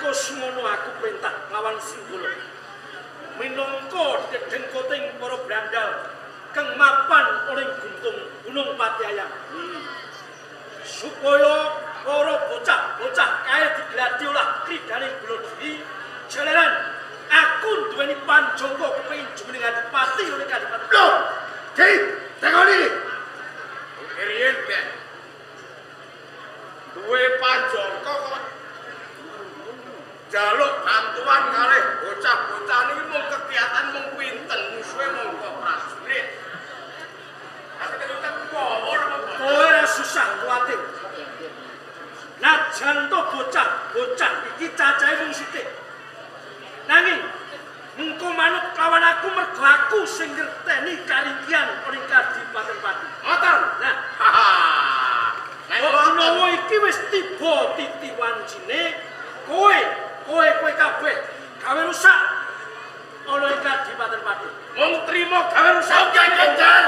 nalika semono aku pentah lawan Singgolo. Minangka dedengkoting para brandal kang mapan oleh Gunung Patiayam. Supaya para bocah-bocah kae digladi olah kridane Bulodiri jalaran aku duweni panjangka kepengin jumeneng Adipati oleh Kadipaten. Lho, Ki, tekoni. Riyen ben. Duwe panjangka kok jaluk bantuan kalih bocah-bocah niki mung kegiatan mung pinten musuhe mung kok prajurit. Ate kedutan kowe ora susah kuwatir. Najan to bocah iki cacahe mung sithik. Nanging engko manut lawan aku mergo aku sing ngerteni karingkian ning Kadipaten Pati. Ngoten. Nah, Menawa iki wis tiba titi wancine, kowe kabeh gawe rusak ana ing Kadipaten Pati. Mung trimo gawe rusak Ganjar.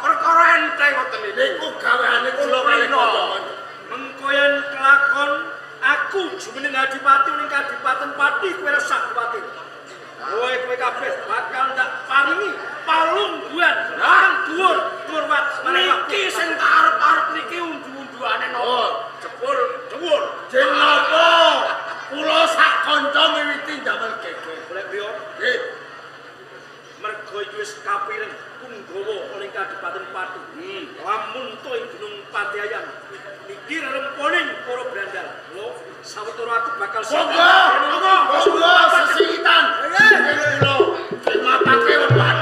Perkara enteng ngoten iki. Niku gaweane kula kalih kanca-kanca. Mengko yen kelakon aku jumeneng Adipati ning Kadipaten Pati kowe ora usah kuwatir. Kowe kabeh bakal ndak paringi palungguhan nang dhuwur wat Niki sing tak arep-arep niki undu-unduane napa? Jebul dhuwur. Jeng napa? Kula sak kanca miwiti ndamel geger. Golek priyo? Nggih. Mergo iki wis kapireng Punggawa ning Kadipaten Pati. Lamun to ing Gunung Patiayam iki remponing para brandal. Lho, sawetara aku bakal Monggo sesitan. Kula matake wepan.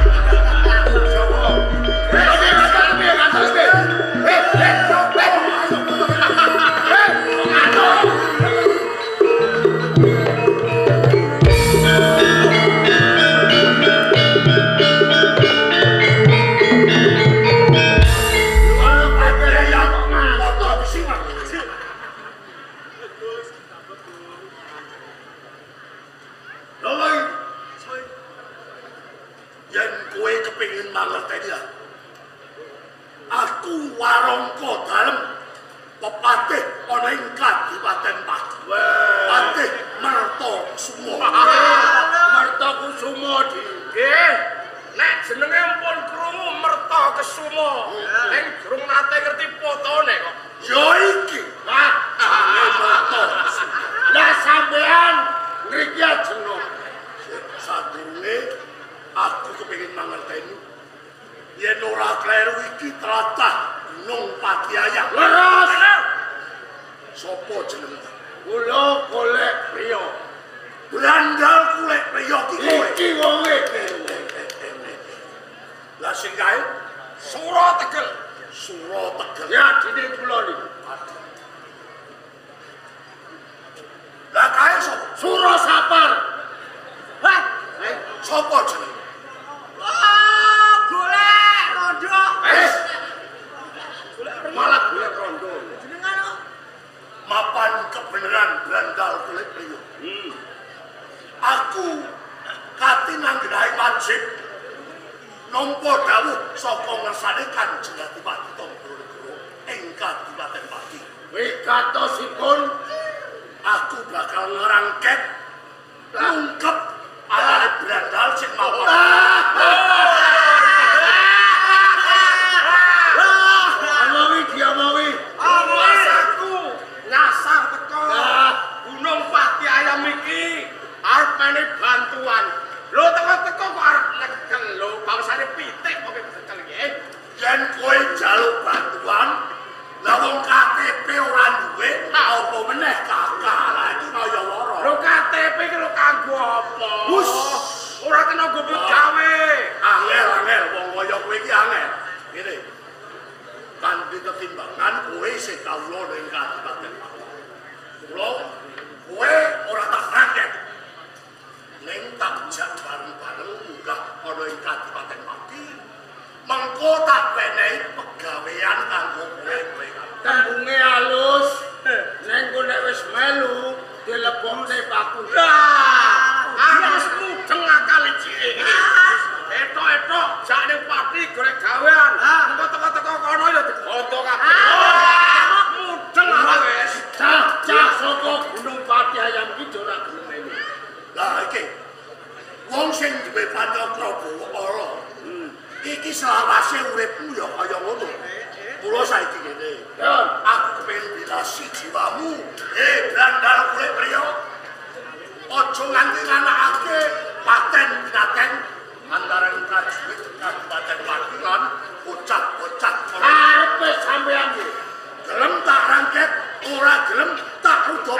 Aku kepengen bilasi jiwamu. Dandal kulit priyo. Ojo nganti nganakake paten pinaten antara prajurit Kabupaten Pati lan bocah-bocah arepe sampeyan iki. Gelem tak rangket, ora gelem tak rudop.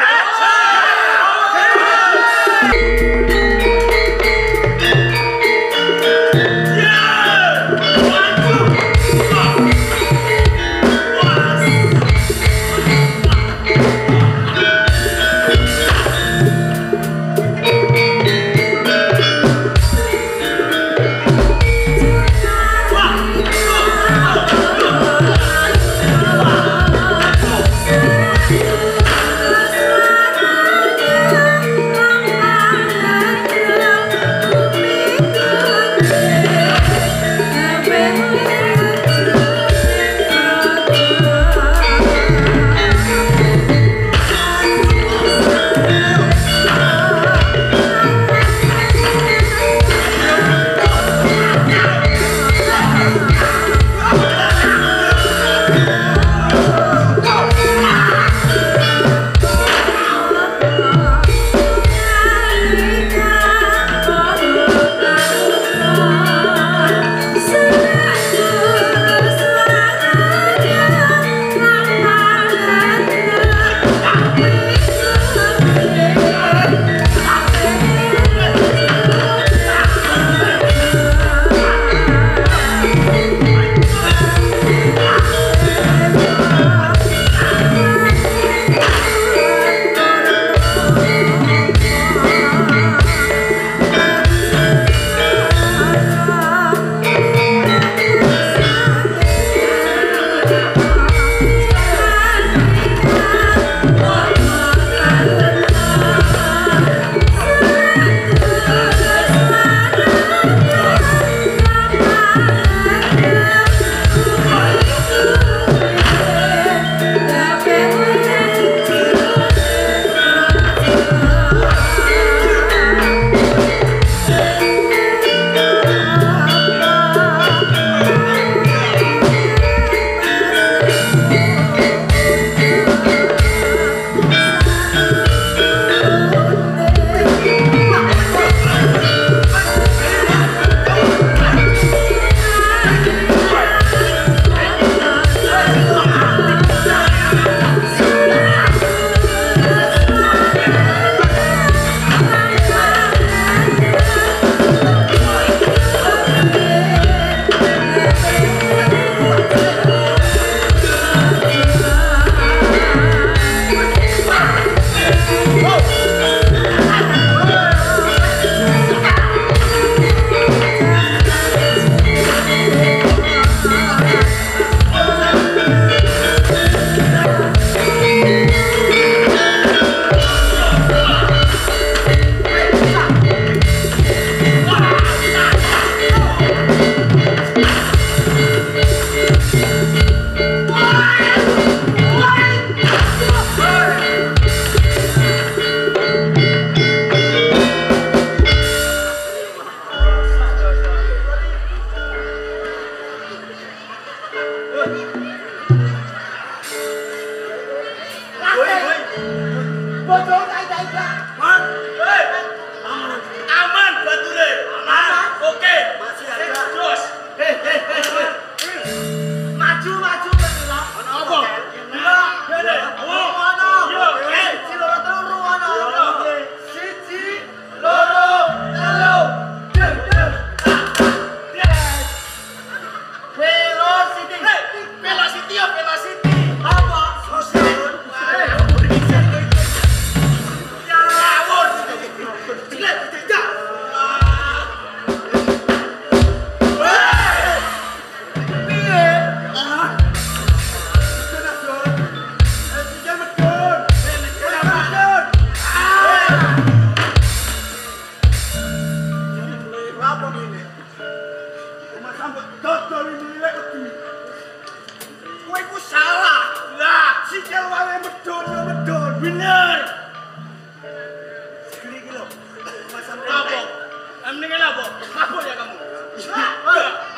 Mendingan apa? Mabuk ya kamu?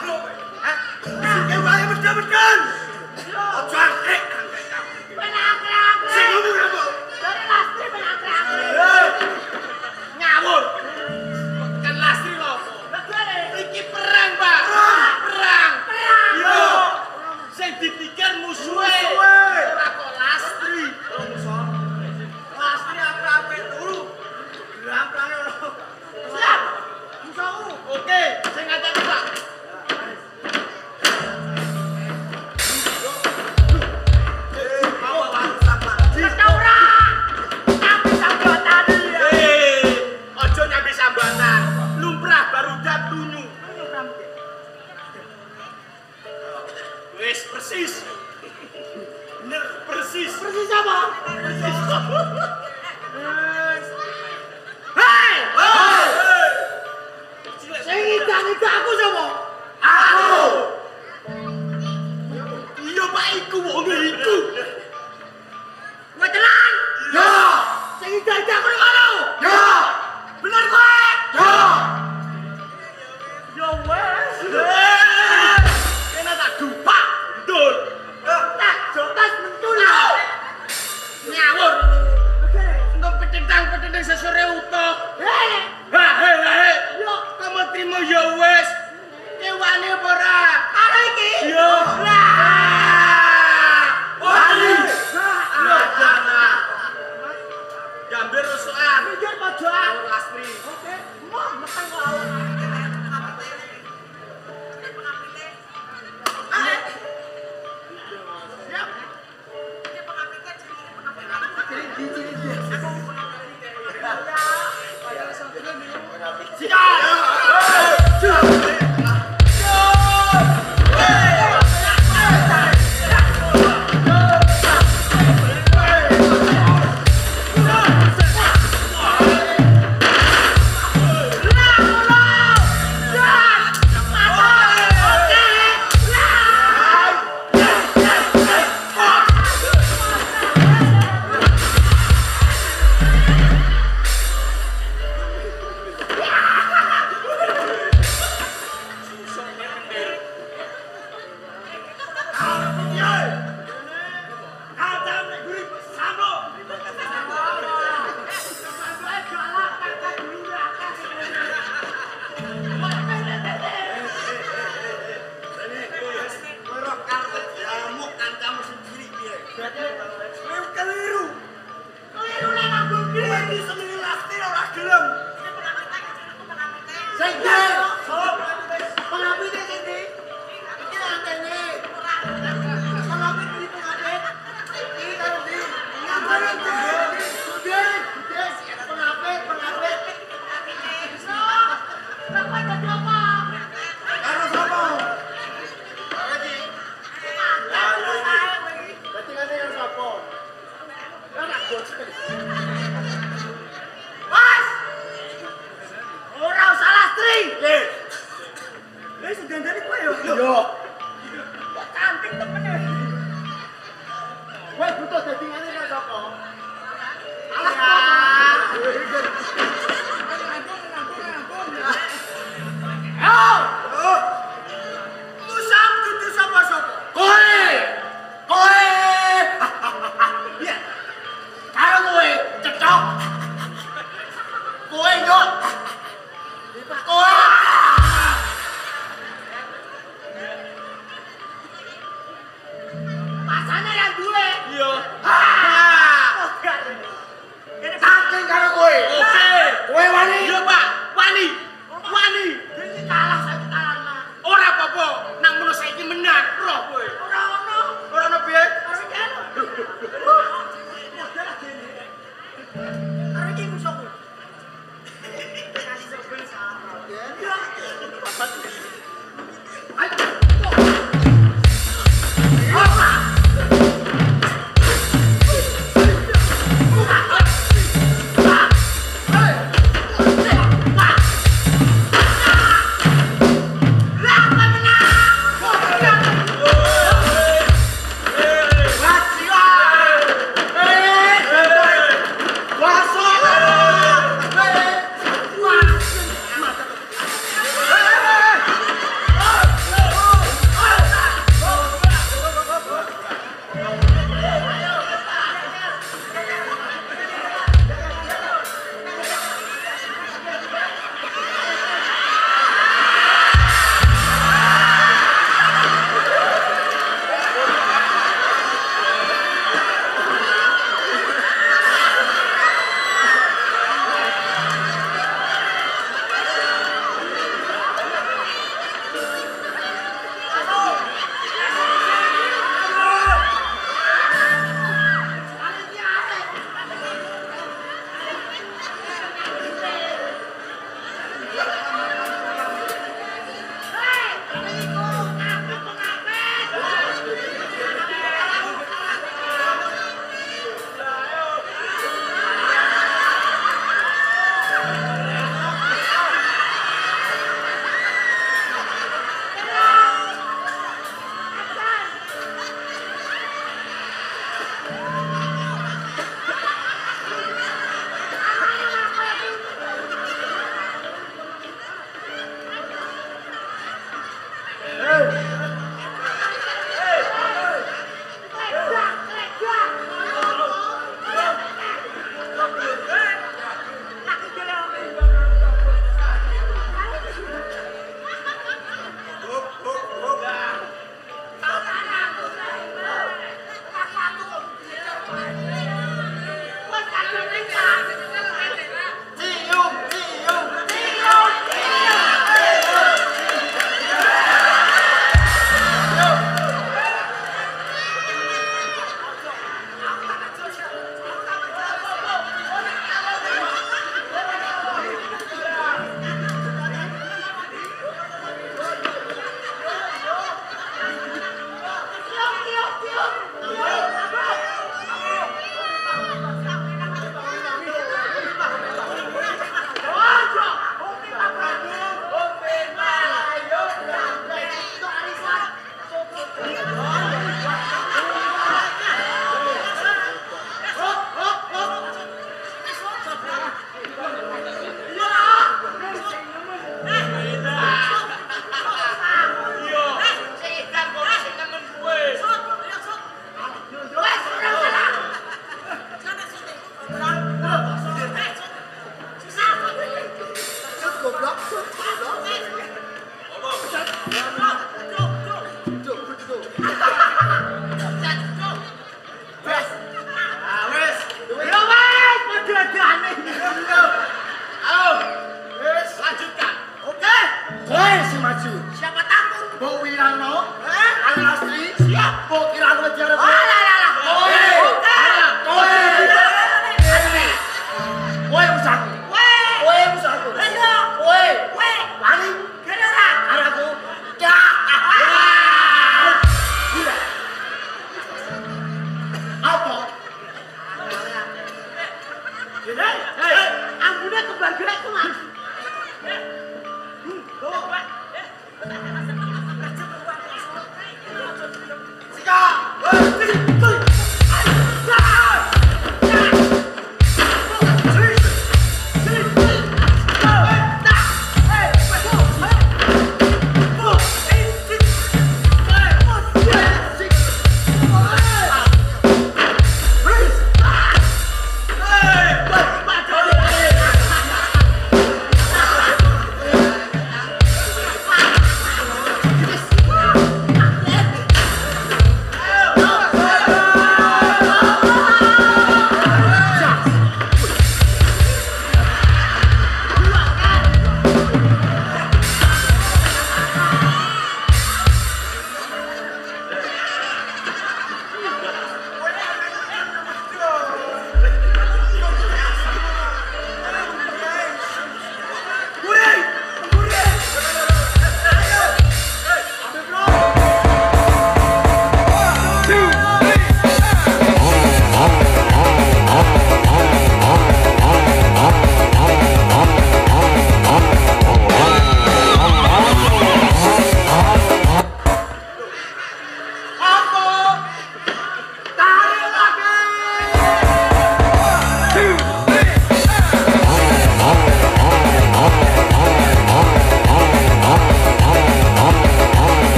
Aku. Hah? Sikil wae medhot-medhot. Ojo angkrek. Wis persis. Bener persis. Persis apa? Persis. Hei! Hei! Sing ngidang-ngidang aku sapa? Aku. Iya Pak iku wong iku. Kowe tenan? Ya. Sing ngidang-ngidang aku ngono. Ya. Bener kowe? Ya. Ya wes. Kena tak dupak. Betul. Tak jotas mentul. Ngawur. Engko petendang sesore utuh. Hei! Hei. Yo, Kamu terima ya wes. Kewane apa ora? karo iki. Yo. Lah. Wali. Lah. Gambir rusukan. Mikir pojokan. Lastri. Oke, mau meteng kok awak. Pasane yang duwe. Iya. Ah!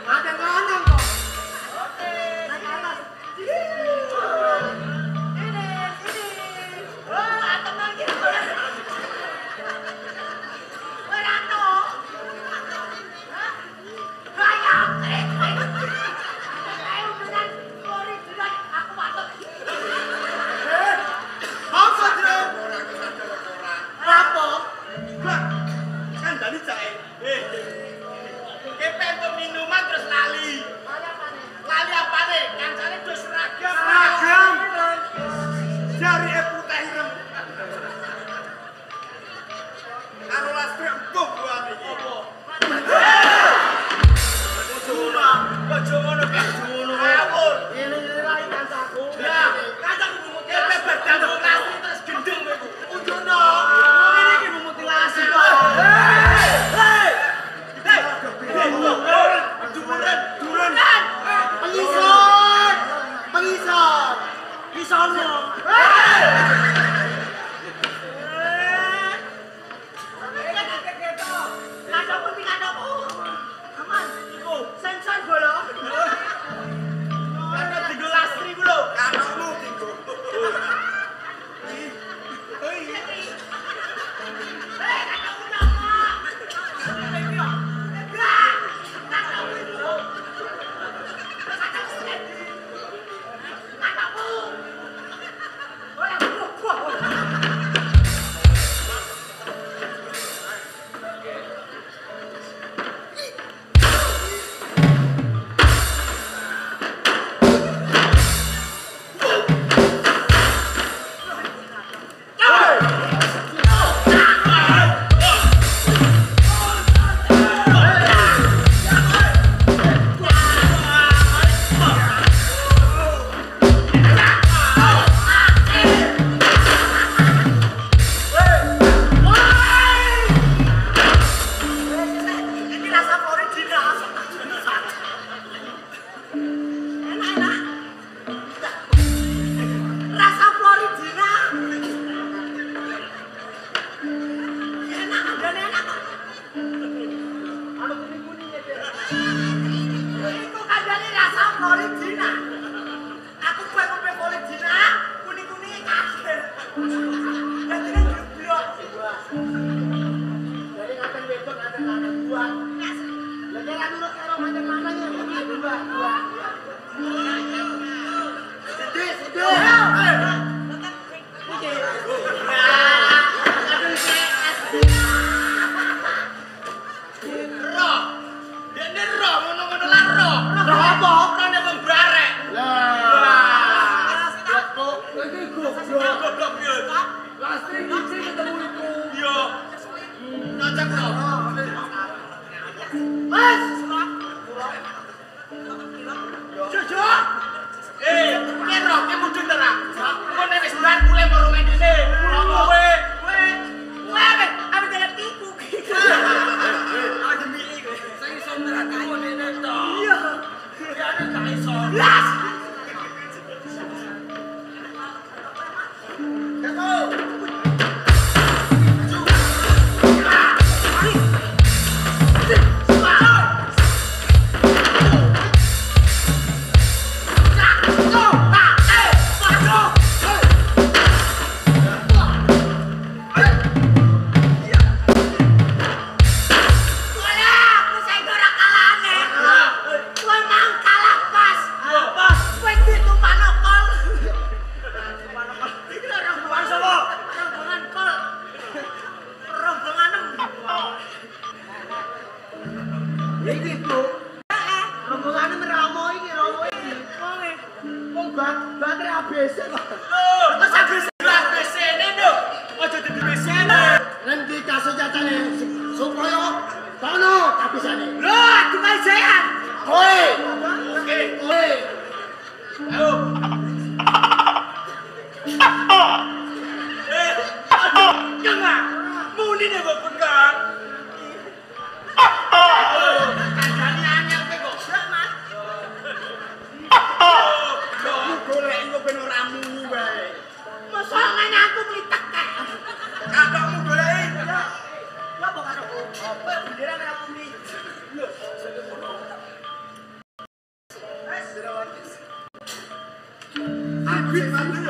Ada ngomong kok. Naik ke atas. Ini. Oh, atau lagi. Berato. Kayak ayo benar sorry jelas aku masuk. Apa Jreng? Apa? Kan dari jahe. Pentuk minuman terus lali. Lali apa nih? Kancane do seragam. Seragam. Jari putih ireng. Karo lastre empuk buat iki. Apa? Ojo ngono Pak. Ngawur. Ini lagi kancaku. Ya, kancaku mutilasi berdangu lastre terus gendeng kowe. Ujono. Ini iki mutilasi kok. Duren. Pengisor. Isono. Kadaku pi kadaku. Aman. Iku sensor bolo. Ana digo lastri ku lho, kanokmu digo. Kadaku nopo? Ini rasa original. Enak. Rasa Floridina. Enak, dan enak. Anu kuning-kuning ya, itu kandangnya rasa Floridina. Aku kue Floridina, kuning-kuningnya kasih. Dan ini blok. Jadi ngatain wedok, ngatain buah. Lagi anu lo karo ngatain ya, buah. Roh. Dene roh ngono-ngono lah roh. Roh apa? Rohne wong barek. Goblok yo. Lastri ngisi ketemu iku. Yo. Nocak roh. Mas! Jojo! Ki roh ki mudhun ta ra? Kone wis bar mulai baru main dene. Kowe. Apa jalan tipu? Ada mie kowe. Sing iso nerakake dene to. Iya. Ya nek gak iso. Las! Iki, Bro. Rombongan meramo iki. Wong baterai ABC kok. Terus ABC ne lho. Aja dadi BC-ne. Nanti kasus jatane supaya kono kabisane. Lho, tukang sehat. Kowe, Oke. kowe. Ayo. Aduh, jangan. Muni nek kok pegang. Kandhane anyar kowe kok. Mas. Kamu golek iku ben ora muni wae. Mosok ngene aku mlitek kek. Kakakmu goleki. Ya apa karo? Aku sing mati